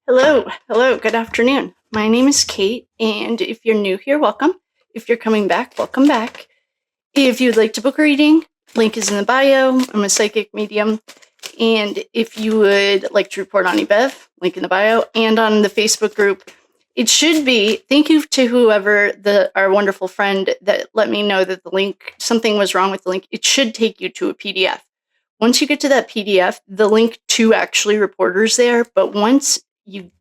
Hello, good afternoon. My name is Kate, and if you're new here, welcome. If you're coming back, welcome back. If you'd like to book a reading, link is in the bio. I'm a psychic medium. And if you would like to report on eBev, link in the bio, and on the Facebook group, it should be, thank you to whoever, our wonderful friend that let me know that the link, something was wrong with the link. It should take you to a PDF. Once you get to that PDF, the link to actually reporters there, but once you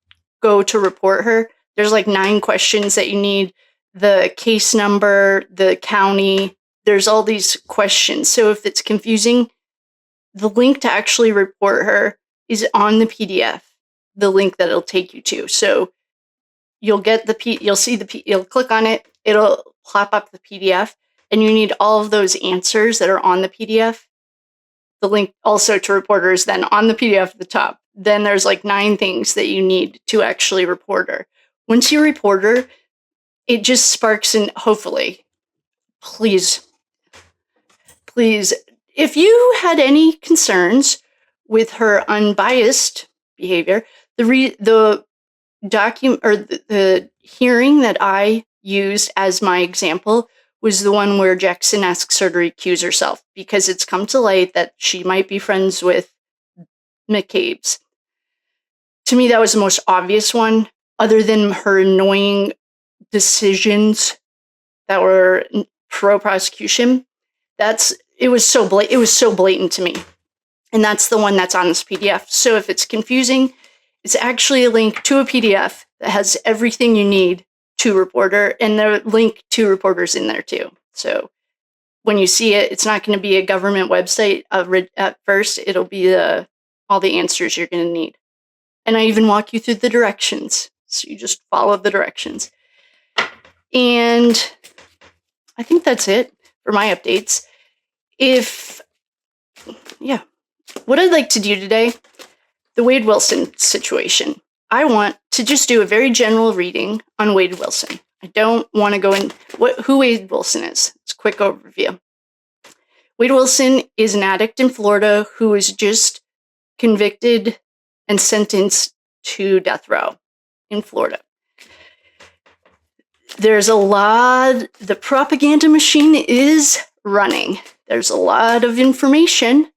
go to report her, there's like 9 questions that you need, the case number, the county, there's all these questions. So if it's confusing, the link to actually report her is on the PDF, the link that it'll take you to. So you'll get you'll click on it, it'll pop up the PDF, and you need all of those answers that are on the PDF. The link also to reporters, then on the PDF at the top. Then there's like 9 things that you need to actually report her. Once you report her, it just sparks in, hopefully, please, if you had any concerns with her unbiased behavior, the document or the hearing that I used as my example was the one where Jackson asks her to recuse herself because it's come to light that she might be friends with McCabe's. To me, that was the most obvious one, other than her annoying decisions that were pro-prosecution. It was so blatant to me. And that's the one that's on this PDF. So if it's confusing, it's actually a link to a PDF that has everything you need to reporter, and the link to reporters in there too. So when you see it, it's not going to be a government website at first. It'll be all the answers you're going to need. And I even walk you through the directions. So you just follow the directions. And I think that's it for my updates. What I'd like to do today, the Wade Wilson situation. I want to just do a very general reading on Wade Wilson. I don't want to go in who Wade Wilson is. It's a quick overview. Wade Wilson is an addict in Florida who was just convicted and sentenced to death row in Florida. The propaganda machine is running. There's a lot of information,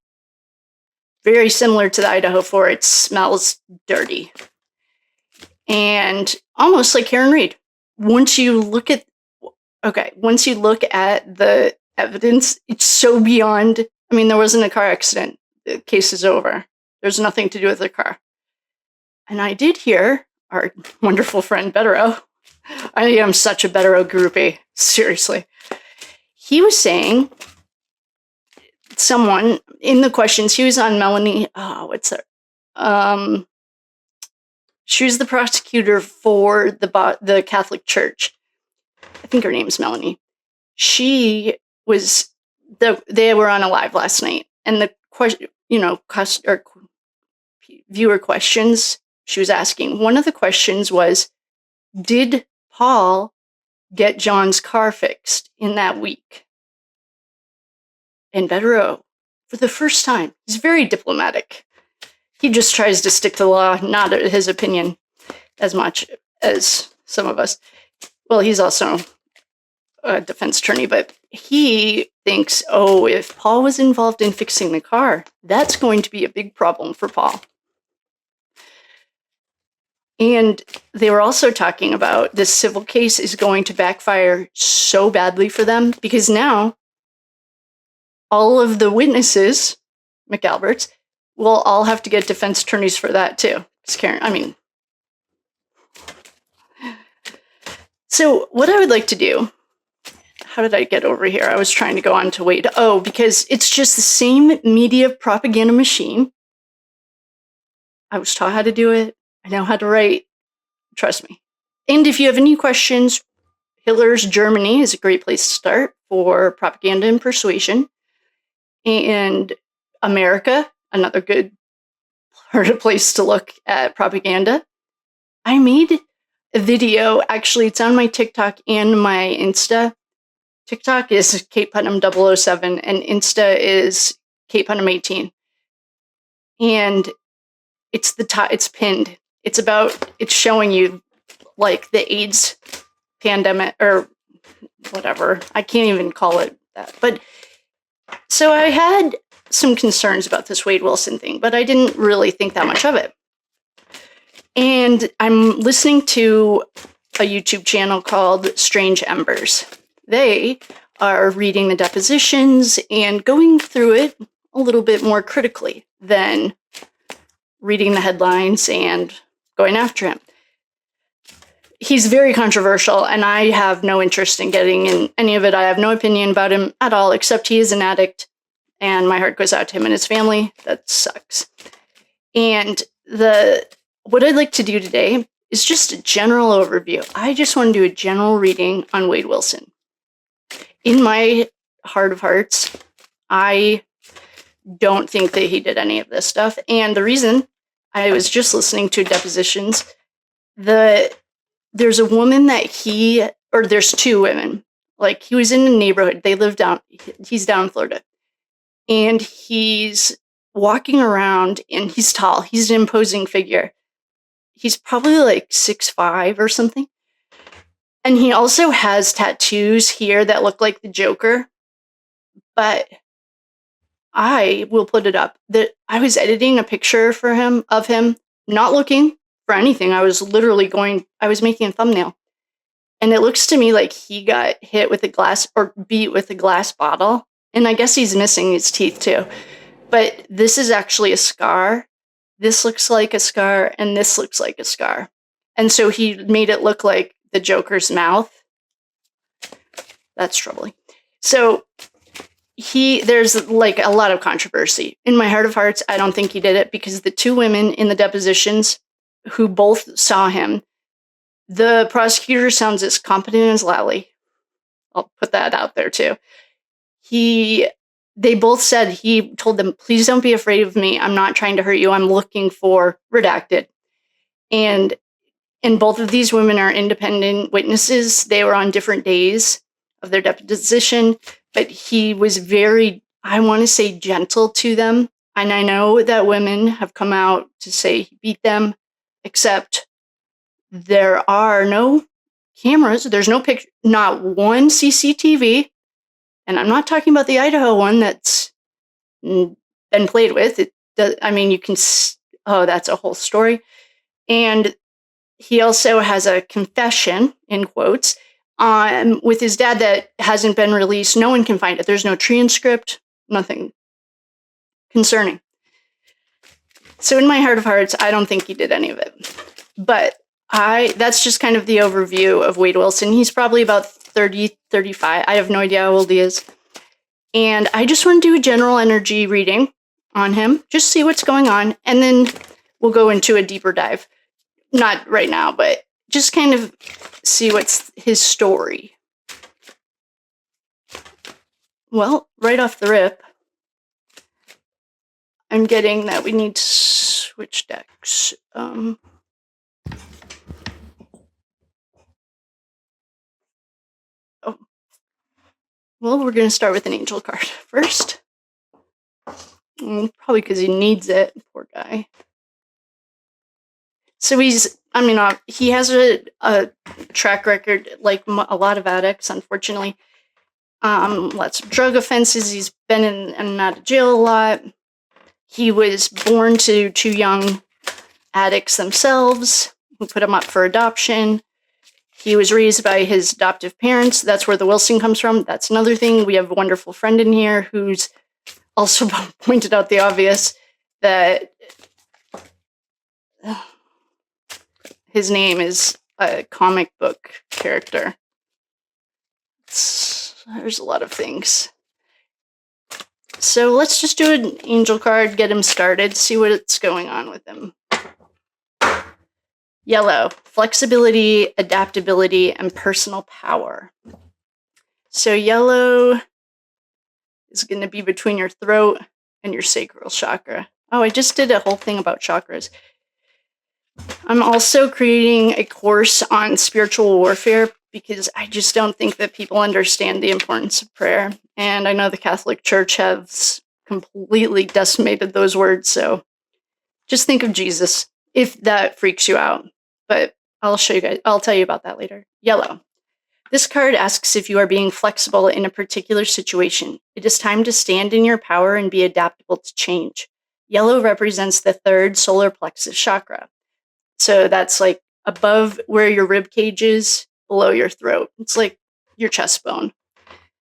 very similar to the Idaho 4. It smells dirty. And almost like Karen Read. Once you look at the evidence, it's so beyond. I mean, there wasn't a car accident. The case is over. There's nothing to do with the car. And I did hear our wonderful friend Bettero. I am such a Bettero groupie. Seriously. He was saying, someone in the questions, he was on Melanie. What's her? She was the prosecutor for the Catholic Church. I think her name's Melanie. She was they were on a live last night, and the question, viewer questions she was asking. One of the questions was, did Paul get John's car fixed in that week? And Bettero, for the first time, he's very diplomatic. He just tries to stick to the law, not his opinion as much as some of us. Well, he's also a defense attorney, but he thinks, if Paul was involved in fixing the car, that's going to be a big problem for Paul. And they were also talking about this civil case is going to backfire so badly for them because now all of the witnesses, McAlberts, will all have to get defense attorneys for that too. So what I would like to do, how did I get over here? I was trying to go on to Wade. Because it's just the same media propaganda machine. I was taught how to do it. I know how to write. Trust me. And if you have any questions, Hiller's Germany is a great place to start for propaganda and persuasion. And America, another good place to look at propaganda. I made a video, actually, it's on my TikTok and my Insta. TikTok is Kate Putnam 007 and Insta is Kate Putnam 18. And it's pinned. It's showing you like the AIDS pandemic or whatever. I can't even call it that. But so I had some concerns about this Wade Wilson thing, but I didn't really think that much of it. And I'm listening to a YouTube channel called Strange Embers. They are reading the depositions and going through it a little bit more critically than reading the headlines and going after him. He's very controversial, and I have no interest in getting in any of it. I have no opinion about him at all, except he is an addict, and my heart goes out to him and his family. That sucks. And what I'd like to do today is just a general overview. I just want to do a general reading on Wade Wilson. In my heart of hearts, I don't think that he did any of this stuff. And the reason, I was just listening to depositions, there's a woman there's two women. Like, he was in a neighborhood. He's down in Florida. And he's walking around, and he's tall. He's an imposing figure. He's probably like 6'5" or something. And he also has tattoos here that look like the Joker. But I will put it up that I was editing a picture of him, not looking for anything. I was making a thumbnail. And it looks to me like he got hit with beat with a glass bottle. And I guess he's missing his teeth too. But this is actually a scar. This looks like a scar, and this looks like a scar. And so he made it look like the Joker's mouth. That's troubling. So there's like a lot of controversy. In my heart of hearts, I don't think he did it, because the two women in the depositions who both saw him, the prosecutor sounds as competent as Lally. I'll put that out there too. They both said, he told them, please don't be afraid of me. I'm not trying to hurt you. I'm looking for redacted. And both of these women are independent witnesses. They were on different days of their deposition, but he was very, I want to say, gentle to them. And I know that women have come out to say he beat them, except there are no cameras. There's no picture, not one CCTV. And I'm not talking about the Idaho one that's been played with. You can, that's a whole story. And he also has a confession, in quotes, with his dad that hasn't been released. No one can find it. There's no transcript, nothing concerning. So in my heart of hearts, I don't think he did any of it. But that's just kind of the overview of Wade Wilson. He's probably about 30, 35. I have no idea how old he is. And I just want to do a general energy reading on him, just see what's going on. And then we'll go into a deeper dive. Not right now, but just kind of see what's his story. Well, right off the rip, I'm getting that we need to switch decks. Well, we're going to start with an angel card first. Probably because he needs it, poor guy. So he has a track record like a lot of addicts, unfortunately. Lots of drug offenses. He's been in and out of jail a lot. He was born to two young addicts themselves who put him up for adoption. He was raised by his adoptive parents. That's where the Wilson comes from. That's another thing. We have a wonderful friend in here who's also pointed out the obvious, that his name is a comic book character. There's a lot of things. So let's just do an angel card, get him started, see what's going on with him. Yellow, flexibility, adaptability, and personal power. So yellow is going to be between your throat and your sacral chakra. Oh, I just did a whole thing about chakras. I'm also creating a course on spiritual warfare because I just don't think that people understand the importance of prayer. And I know the Catholic Church has completely decimated those words. So just think of Jesus. if that freaks you out. But I'll show you guys, I'll tell you about that later. Yellow. This card asks if you are being flexible in a particular situation. It is time to stand in your power and be adaptable to change. Yellow represents the third solar plexus chakra. So that's like above where your rib cage is, below your throat. It's like your chest bone.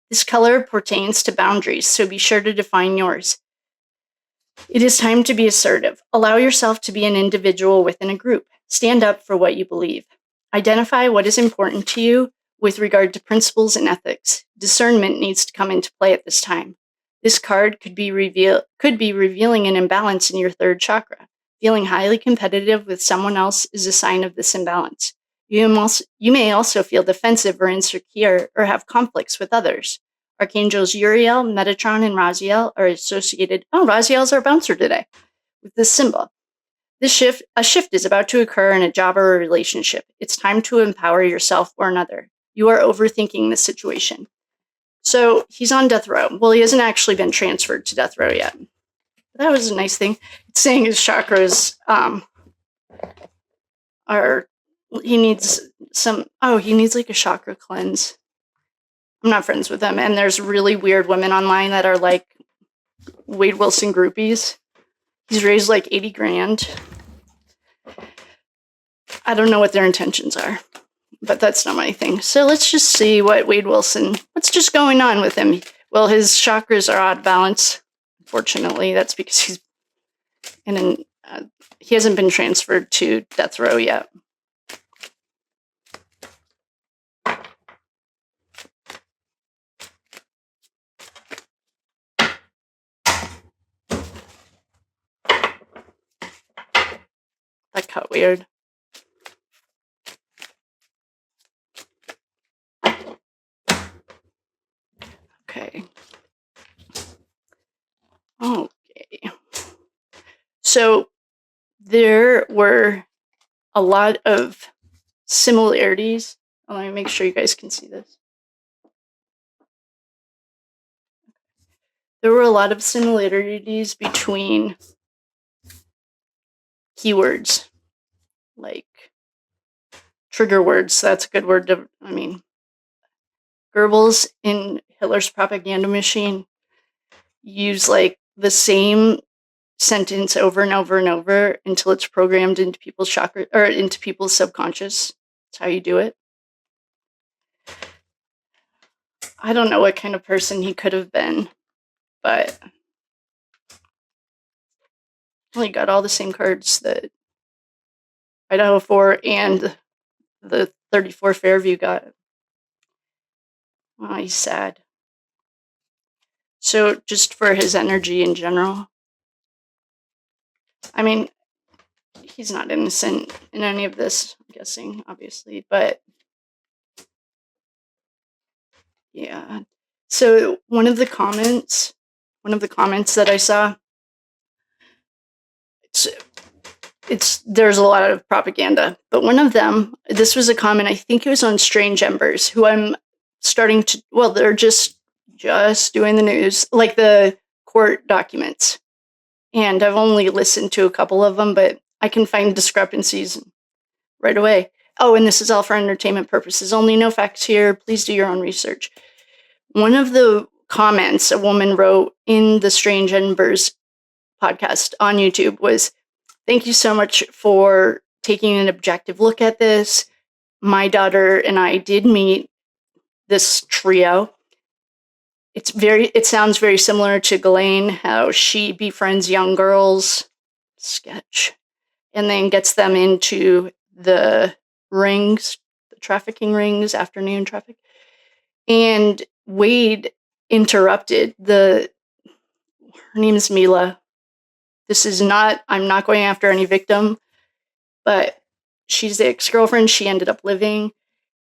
This color pertains to boundaries, so be sure to define yours. It is time to be assertive. Allow yourself to be an individual within a group. Stand up for what you believe. Identify what is important to you with regard to principles and ethics. Discernment needs to come into play at this time. This card could be revealing an imbalance in your third chakra. Feeling highly competitive with someone else is a sign of this imbalance. You may also feel defensive or insecure or have conflicts with others. Archangels Uriel, Metatron, and Raziel are associated. Oh, Raziel's our bouncer today with this symbol. A shift is about to occur in a job or a relationship. It's time to empower yourself or another. You are overthinking this situation. So he's on death row. Well, he hasn't actually been transferred to death row yet. But that was a nice thing. It's saying his chakras he needs like a chakra cleanse. I'm not friends with them. And there's really weird women online that are like Wade Wilson groupies. He's raised like 80 grand. I don't know what their intentions are, but that's not my thing. So let's just see what's just going on with him. Well, his chakras are out of balance. Unfortunately, that's because he hasn't been transferred to death row yet. That cut weird. Okay. Okay. So there were a lot of similarities. Let me make sure you guys can see this. There were a lot of similarities between keywords, like trigger words. That's a good word Goebbels in Hitler's propaganda machine use like the same sentence over and over and over until it's programmed into people's chakra or into people's subconscious. That's how you do it. I don't know what kind of person he could have been, but he got all the same cards that Idaho 4 and the 34 Fairview got. Oh, he's sad. So just for his energy in general, I mean, he's not innocent in any of this, I'm guessing, obviously, but yeah. So one of the comments that I saw, there's a lot of propaganda, but one of them, this was a comment, I think it was on Strange Embers, who I'm starting to, well, they're just doing the news, like the court documents. And I've only listened to a couple of them, but I can find discrepancies right away. Oh, and this is all for entertainment purposes only. No facts here. Please do your own research. One of the comments a woman wrote in the Strange Embers podcast on YouTube was, "Thank you so much for taking an objective look at this. My daughter and I did meet this trio. It sounds very similar to Ghislaine, how she befriends young girls, sketch, and then gets them into the rings, the trafficking rings, afternoon traffic." And Wade interrupted her name is Mila. I'm not going after any victim, but she's the ex-girlfriend she ended up living.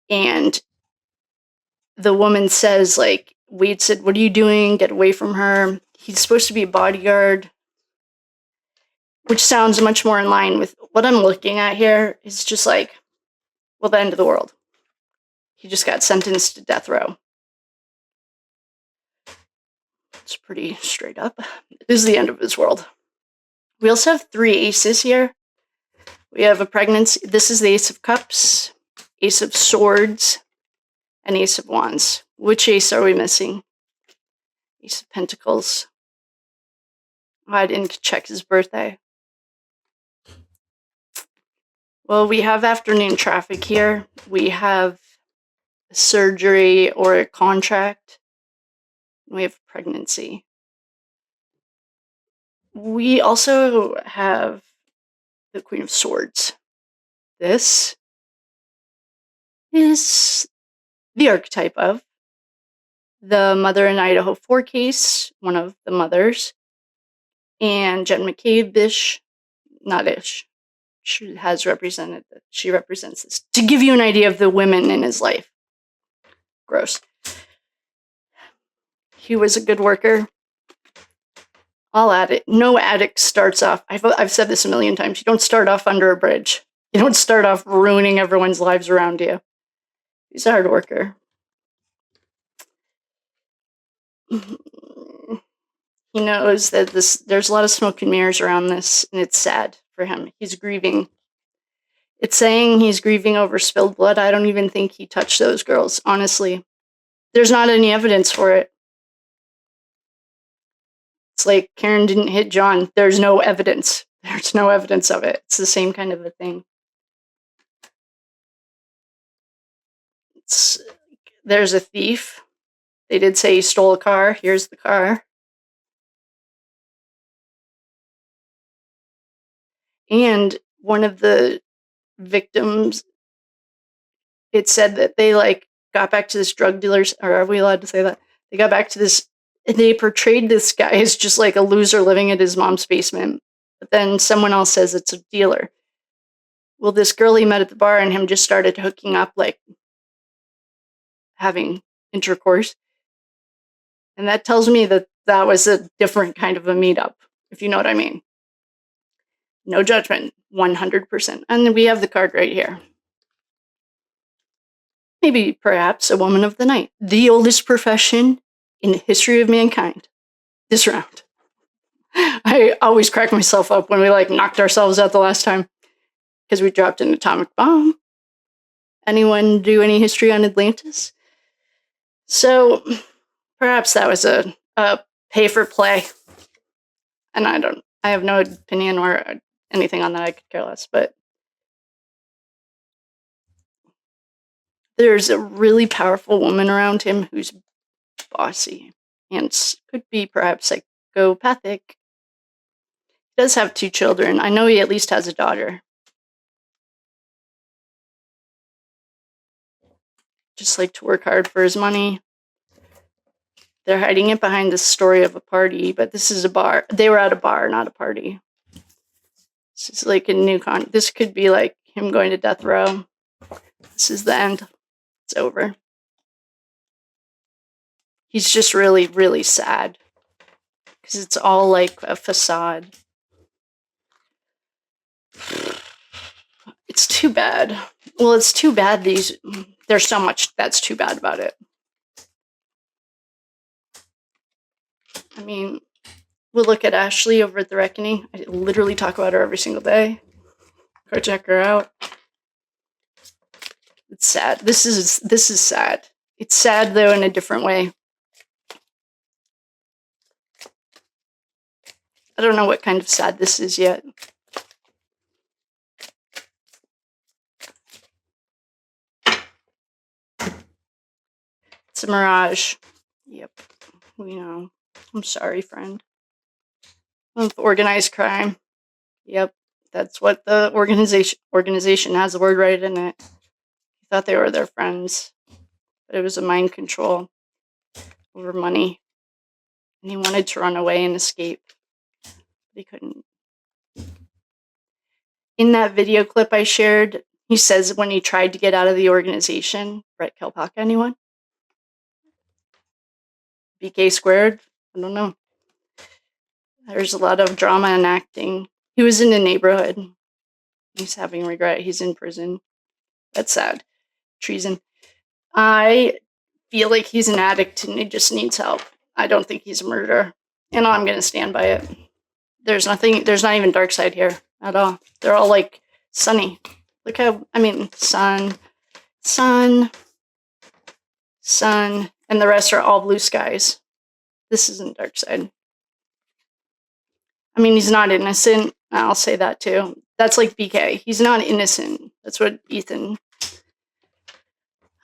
And the woman says, like, Wade said, "What are you doing? Get away from her." He's supposed to be a bodyguard, which sounds much more in line with what I'm looking at here. It's just like, well, the end of the world. He just got sentenced to death row. It's pretty straight up. This is the end of his world. We also have 3 aces here. We have a pregnancy. This is the Ace of Cups, Ace of Swords, and Ace of Wands. Which ace are we missing? Ace of Pentacles. Oh, I didn't check his birthday. Well, we have afternoon traffic here. We have surgery or a contract. We have pregnancy. We also have the Queen of Swords. This is the archetype of the Mother in Idaho 4 case, one of the mothers, and Jen McCabe-ish, not ish. She represents this. To give you an idea of the women in his life. Gross. He was a good worker. I'll add it. No addict starts off. I've said this a million times. You don't start off under a bridge. You don't start off ruining everyone's lives around you. He's a hard worker. He knows that there's a lot of smoke and mirrors around this, and it's sad for him. He's grieving. It's saying he's grieving over spilled blood. I don't even think he touched those girls, honestly. There's not any evidence for it. It's like Karen didn't hit John. There's no evidence. There's no evidence of it. It's the same kind of a thing. There's a thief. They did say he stole a car. Here's the car. And one of the victims, it said that they got back to this drug dealer's, or are we allowed to say that? They got back to this, and they portrayed this guy as just like a loser living at his mom's basement. But then someone else says it's a dealer. Well, this girl he met at the bar and him just started hooking up, having intercourse. And that tells me that that was a different kind of a meetup, if you know what I mean. No judgment, 100%. And then we have the card right here. Maybe, perhaps, a woman of the night. The oldest profession in the history of mankind. This round. I always crack myself up when we knocked ourselves out the last time because we dropped an atomic bomb. Anyone do any history on Atlantis? So perhaps that was a pay for play. And I have no opinion or anything on that. I could care less, but there's a really powerful woman around him who's bossy and could be perhaps psychopathic. He does have 2 children. I know he at least has a daughter. Just like to work hard for his money. They're hiding it behind the story of a party, but this is a bar. They were at a bar, not a party. This is like a new this could be like him going to death row. This is the end. It's over. He's just really, really sad. Because it's all like a facade. It's too bad. Well, it's too bad there's so much that's too bad about it. I mean, we'll look at Ashley over at The Reckoning. I literally talk about her every single day. Go check her out. It's sad. This is sad. It's sad, though, in a different way. I don't know what kind of sad this is yet. It's a mirage. Yep. We know. I'm sorry, friend. With organized crime. Yep. That's what the organization has the word right in it. He thought they were their friends. But it was a mind control over money. And he wanted to run away and escape. But he couldn't. In that video clip I shared, he says when he tried to get out of the organization, Brett Kelpaka, anyone? BK squared? I don't know. There's a lot of drama and acting. He was in a neighborhood. He's having regret. He's in prison. That's sad. Treason. I feel like he's an addict and he just needs help. I don't think he's a murderer. And I'm going to stand by it. There's not even dark side here at all. They're all sunny. Look how, I mean, sun, sun, sun, and the rest are all blue skies. This isn't dark side. I mean, he's not innocent. I'll say that too. That's like BK. He's not innocent. That's what Ethan.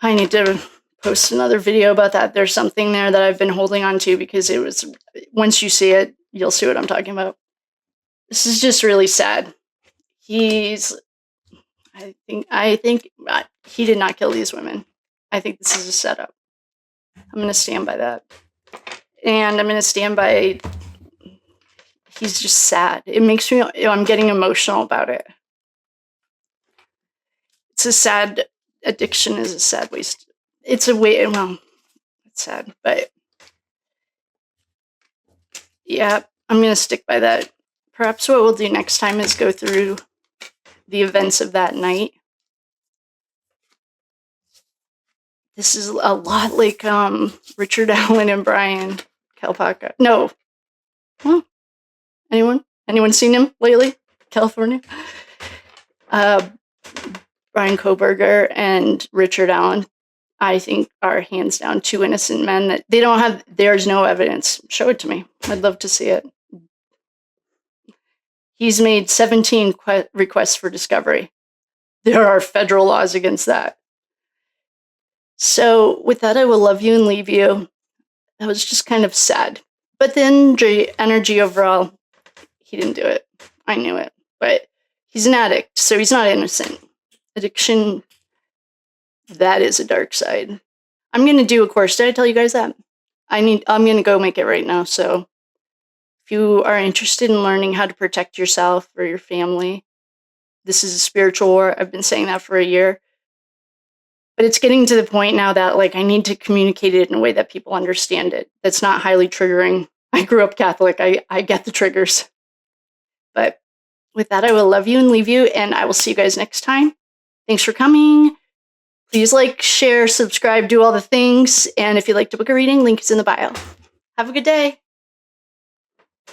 I need to post another video about that. There's something there that I've been holding on to because it was, once you see it, you'll see what I'm talking about. This is just really sad. I think he did not kill these women. I think this is a setup. I'm going to stand by that. And I'm going to stand by, he's just sad. It makes me, I'm getting emotional about it. It's a sad, addiction is a sad waste. It's a way, well, it's sad, but yeah, I'm going to stick by that. Perhaps what we'll do next time is go through the events of that night. This is a lot like Richard Allen and Brian Kalpaka. No. Huh? Anyone seen him lately? California? Brian Kohberger and Richard Allen, I think, are hands down two innocent men that they don't have, there's no evidence. Show it to me. I'd love to see it. He's made 17 requests for discovery. There are federal laws against that. So with that, I will love you and leave you. That was just kind of sad. But the energy overall, he didn't do it. I knew it. But he's an addict, so he's not innocent. Addiction, that is a dark side. I'm going to do a course. Did I tell you guys that? I'm going to go make it right now. So if you are interested in learning how to protect yourself or your family, this is a spiritual war. I've been saying that for a year. But it's getting to the point now that like I need to communicate it in a way that people understand it. That's not highly triggering. I grew up Catholic. I get the triggers. But with that, I will love you and leave you, and I will see you guys next time. Thanks for coming. Please like, share, subscribe, do all the things. And if you'd like to book a reading, link is in the bio. Have a good day.